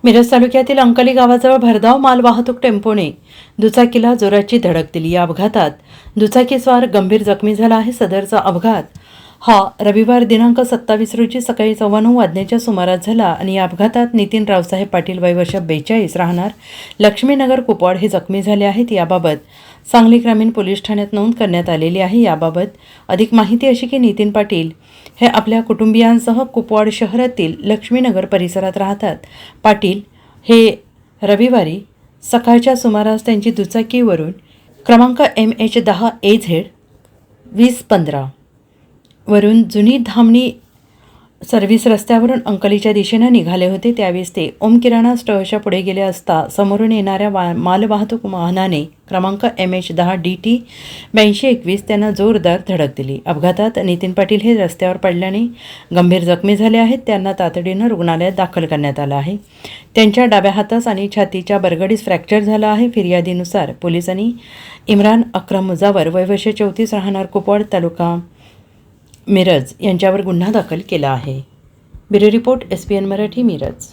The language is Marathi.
मिरज तालुक्यातील अंकली गावाजवळ भरधाव माल वाहतूक टेम्पोने दुचाकीला जोराची धडक दिली। या अपघातात दुचाकीस्वार गंभीर जखमी झाला आहे। सदरचा अपघात हा रविवार दिनांक 27 रोजी सकाळी 9:15 वाजण्याच्या सुमारास झाला आणि या अपघातात नितीन रावसाहेब पाटील वय वर्ष 42 राहणार लक्ष्मीनगर कुपवाड हे जखमी झाले आहेत। याबाबत सांगली ग्रामीण पोलीस ठाण्यात नोंद करण्यात आलेली आहे। याबाबत अधिक माहिती अशी की नितीन पाटील हे आपल्या कुटुंबियांसह कुपवाड शहरातील लक्ष्मीनगर परिसरात राहतात। पाटील हे रविवारी सकाळच्या सुमारास त्यांची दुचाकीवरून क्रमांक MH10 AZ 2015 वरून जुनी धामणी सर्व्हिस रस्त्यावरून अंकलीच्या दिशेने निघाले होते। त्यावेळेस ते ओम किराणा स्टोअरच्या पुढे गेले असता समोरून येणाऱ्या मालवाहतूक वाहनाने क्रमांक MH10 DT 8221 त्यांना जोरदार धडक दिली। अपघातात नितीन पाटील हे रस्त्यावर पडल्याने गंभीर जखमी झाले आहेत। त्यांना तातडीने रुग्णालयात दाखल करण्यात आलं आहे। त्यांच्या डाव्या हातास आणि छातीच्या बरगडीस फ्रॅक्चर झाला आहे। फिर्यादीनुसार पोलिसांनी इम्रान अक्रम मुजावर वय वर्ष 34 राहणार कुपवाड तालुका मिरज यांच्यावर गुन्हा दाखल केला आहे। Bureau report SPN Marathi Miraj.